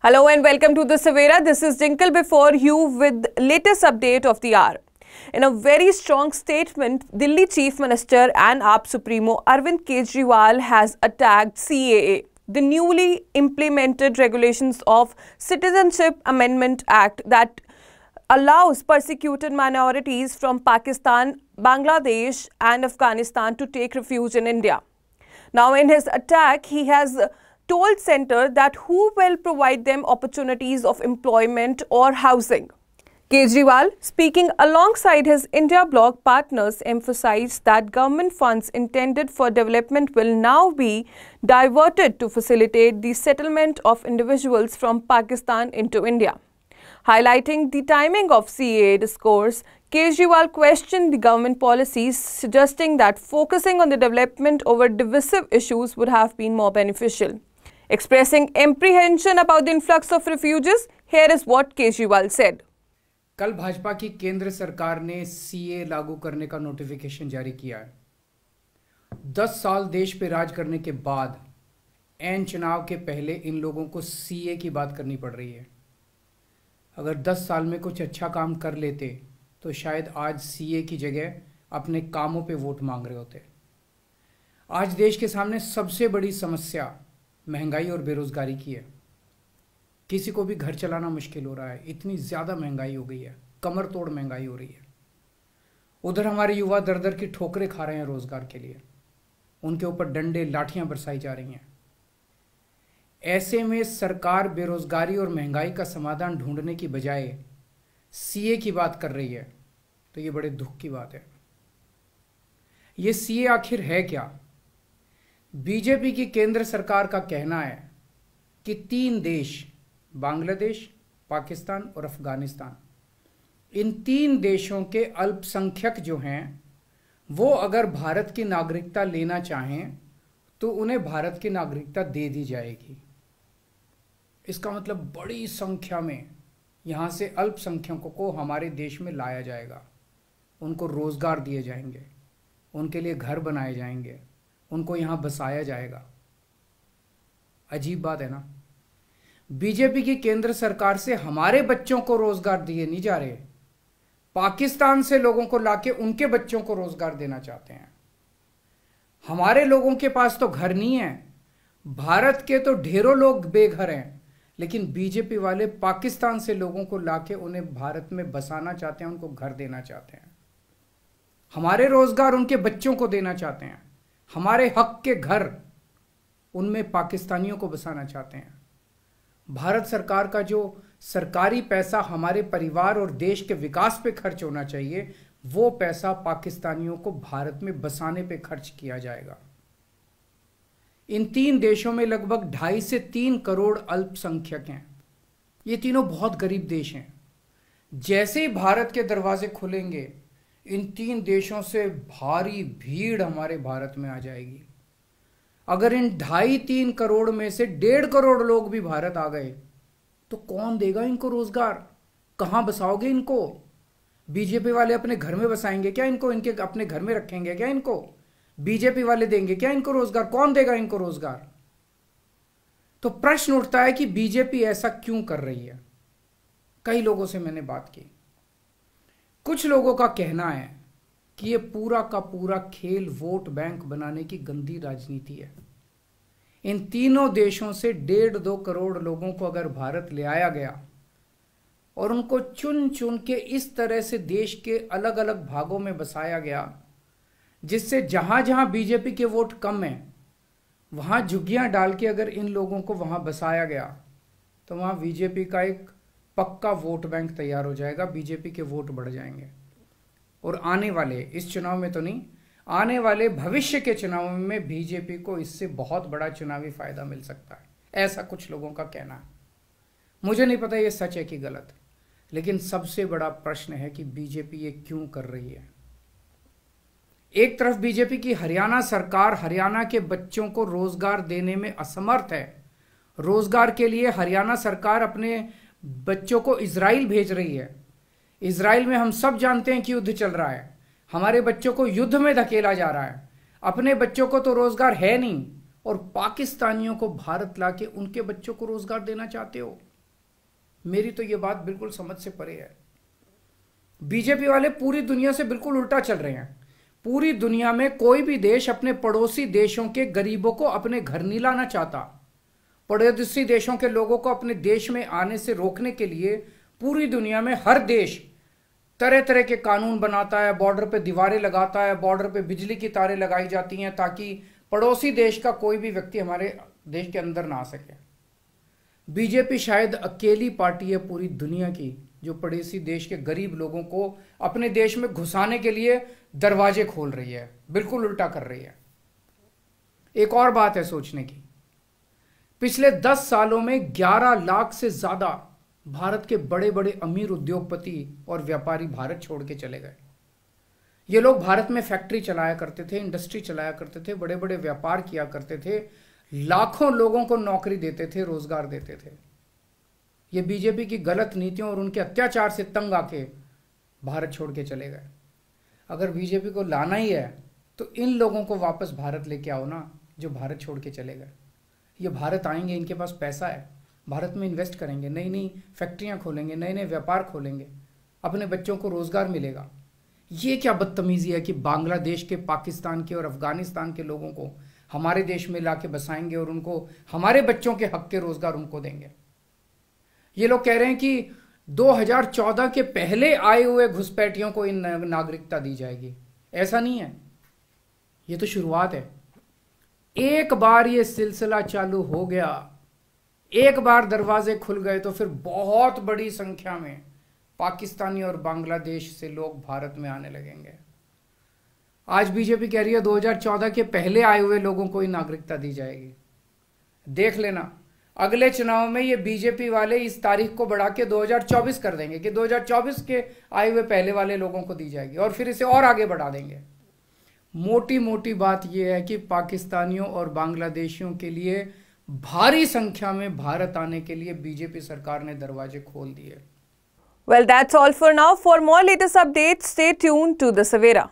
Hello and welcome to the Savera. This is Dinkle before you with latest update of the hour. In a very strong statement, Delhi Chief Minister and AAP Supremo Arvind Kejriwal has attacked CAA, the newly implemented regulations of Citizenship Amendment Act that allows persecuted minorities from Pakistan, Bangladesh and Afghanistan to take refuge in India. Now in his attack, he has told Centre that who will provide them opportunities of employment or housing. Kejriwal, speaking alongside his India bloc partners, emphasized that government funds intended for development will now be diverted to facilitate the settlement of individuals from Pakistan into India. Highlighting the timing of CAA discourse, Kejriwal questioned the government policies, suggesting that focusing on the development over divisive issues would have been more beneficial. Expressing apprehension about the influx of refugees, here is what Kejriwal said. कल भाजपा की केंद्र सरकार ने CA लागू करने का notification जारी किया है। 10 साल देश पे राज करने के बाद ऐन चुनाव के पहले इन लोगों को सीए की बात करनी पड़ रही है। अगर 10 साल में कुछ अच्छा काम कर लेते तो शायद आज सीए की जगह अपने कामों पे वोट मांग रहे होते। आज देश के सामने सबसे बड़ी समस्या महंगाई और बेरोजगारी की है। किसी को भी घर चलाना मुश्किल हो रहा है, इतनी ज़्यादा महंगाई हो गई है, कमर तोड़ महंगाई हो रही है। उधर हमारे युवा दर दर की ठोकरें खा रहे हैं रोजगार के लिए, उनके ऊपर डंडे लाठियां बरसाई जा रही हैं। ऐसे में सरकार बेरोजगारी और महंगाई का समाधान ढूंढने की बजाय सीए की बात कर रही है, तो ये बड़े दुख की बात है। ये सीए आखिर है क्या? बीजेपी की केंद्र सरकार का कहना है कि 3 देश, बांग्लादेश, पाकिस्तान और अफगानिस्तान, इन 3 देशों के अल्पसंख्यक जो हैं वो अगर भारत की नागरिकता लेना चाहें तो उन्हें भारत की नागरिकता दे दी जाएगी। इसका मतलब बड़ी संख्या में यहाँ से अल्पसंख्यकों को हमारे देश में लाया जाएगा, उनको रोजगार दिए जाएंगे, उनके लिए घर बनाए जाएंगे, उनको यहाँ बसाया जाएगा। अजीब बात है ना। बीजेपी की केंद्र सरकार से हमारे बच्चों को रोजगार दिए नहीं जा रहे, पाकिस्तान से लोगों को लाके उनके बच्चों को रोजगार देना चाहते हैं। हमारे लोगों के पास तो घर नहीं है, भारत के तो ढेरों लोग बेघर हैं, लेकिन बीजेपी वाले पाकिस्तान से लोगों को लाके उन्हें भारत में बसाना चाहते हैं, उनको घर देना चाहते हैं। हमारे रोजगार उनके बच्चों को देना चाहते हैं, हमारे हक के घर उनमें पाकिस्तानियों को बसाना चाहते हैं। भारत सरकार का जो सरकारी पैसा हमारे परिवार और देश के विकास पे खर्च होना चाहिए, वो पैसा पाकिस्तानियों को भारत में बसाने पे खर्च किया जाएगा। इन 3 देशों में लगभग 2.5 से 3 करोड़ अल्पसंख्यक हैं। ये तीनों बहुत गरीब देश हैं। जैसे ही भारत के दरवाजे खुलेंगे, इन 3 देशों से भारी भीड़ हमारे भारत में आ जाएगी। अगर इन 2.5-3 करोड़ में से 1.5 करोड़ लोग भी भारत आ गए तो कौन देगा इनको रोजगार? कहां बसाओगे इनको? बीजेपी वाले अपने घर में बसाएंगे क्या इनको? इनके अपने घर में रखेंगे क्या इनको? बीजेपी वाले देंगे क्या इनको रोजगार? कौन देगा इनको रोजगार? तो प्रश्न उठता है कि बीजेपी ऐसा क्यों कर रही है। कई लोगों से मैंने बात की, कुछ लोगों का कहना है कि ये पूरा का पूरा खेल वोट बैंक बनाने की गंदी राजनीति है। इन तीनों देशों से 1.5-2 करोड़ लोगों को अगर भारत ले आया गया और उनको चुन चुन के इस तरह से देश के अलग अलग भागों में बसाया गया, जिससे जहां जहां बीजेपी के वोट कम हैं वहां झुग्गियां डाल के अगर इन लोगों को वहां बसाया गया तो वहां बीजेपी का एक पक्का वोट बैंक तैयार हो जाएगा, बीजेपी के वोट बढ़ जाएंगे। और आने वाले, इस चुनाव में तो नहीं, आने वाले भविष्य के चुनाव में बीजेपी को इससे बहुत बड़ा चुनावी फायदा मिल सकता है, ऐसा कुछ लोगों का कहना है। मुझे नहीं पता ये सच है कि गलत, लेकिन सबसे बड़ा प्रश्न है कि बीजेपी ये क्यों कर रही है। एक तरफ बीजेपी की हरियाणा सरकार हरियाणा के बच्चों को रोजगार देने में असमर्थ है। रोजगार के लिए हरियाणा सरकार अपने बच्चों को इजराइल भेज रही है। इजराइल में हम सब जानते हैं कि युद्ध चल रहा है, हमारे बच्चों को युद्ध में धकेला जा रहा है। अपने बच्चों को तो रोजगार है नहीं और पाकिस्तानियों को भारत लाके उनके बच्चों को रोजगार देना चाहते हो। मेरी तो ये बात बिल्कुल समझ से परे है। बीजेपी वाले पूरी दुनिया से बिल्कुल उल्टा चल रहे हैं। पूरी दुनिया में कोई भी देश अपने पड़ोसी देशों के गरीबों को अपने घर नहीं लाना चाहता। पड़ोसी देशों के लोगों को अपने देश में आने से रोकने के लिए पूरी दुनिया में हर देश तरह तरह के कानून बनाता है, बॉर्डर पे दीवारें लगाता है, बॉर्डर पे बिजली की तारें लगाई जाती हैं ताकि पड़ोसी देश का कोई भी व्यक्ति हमारे देश के अंदर ना आ सके। बीजेपी शायद अकेली पार्टी है पूरी दुनिया की जो पड़ोसी देश के गरीब लोगों को अपने देश में घुसाने के लिए दरवाजे खोल रही है, बिल्कुल उल्टा कर रही है। एक और बात है सोचने की, पिछले 10 सालों में 11 लाख से ज्यादा भारत के बड़े बड़े अमीर उद्योगपति और व्यापारी भारत छोड़ के चले गए। ये लोग भारत में फैक्ट्री चलाया करते थे, इंडस्ट्री चलाया करते थे, बड़े बड़े व्यापार किया करते थे, लाखों लोगों को नौकरी देते थे, रोजगार देते थे। ये बीजेपी की गलत नीतियों और उनके अत्याचार से तंग आके भारत छोड़ के चले गए। अगर बीजेपी को लाना ही है तो इन लोगों को वापस भारत लेके आओ ना, जो भारत छोड़ के चले गए। ये भारत आएंगे, इनके पास पैसा है, भारत में इन्वेस्ट करेंगे, नई नई फैक्ट्रियां खोलेंगे, नए नए व्यापार खोलेंगे, अपने बच्चों को रोजगार मिलेगा। ये क्या बदतमीजी है कि बांग्लादेश के, पाकिस्तान के और अफगानिस्तान के लोगों को हमारे देश में लाके बसाएंगे और उनको हमारे बच्चों के हक के रोजगार उनको देंगे। ये लोग कह रहे हैं कि 2014 के पहले आए हुए घुसपैठियों को इन नागरिकता दी जाएगी। ऐसा नहीं है, ये तो शुरुआत है। एक बार ये सिलसिला चालू हो गया, एक बार दरवाजे खुल गए तो फिर बहुत बड़ी संख्या में पाकिस्तानी और बांग्लादेश से लोग भारत में आने लगेंगे। आज बीजेपी कह रही है 2014 के पहले आए हुए लोगों को ही नागरिकता दी जाएगी। देख लेना, अगले चुनाव में ये बीजेपी वाले इस तारीख को बढ़ा के 2024 कर देंगे कि 2024 के आए हुए पहले वाले लोगों को दी जाएगी और फिर इसे और आगे बढ़ा देंगे। मोटी मोटी बात यह है कि पाकिस्तानियों और बांग्लादेशियों के लिए भारी संख्या में भारत आने के लिए बीजेपी सरकार ने दरवाजे खोल दिए। Well, that's all for now. For more latest updates, stay tuned to The Savera.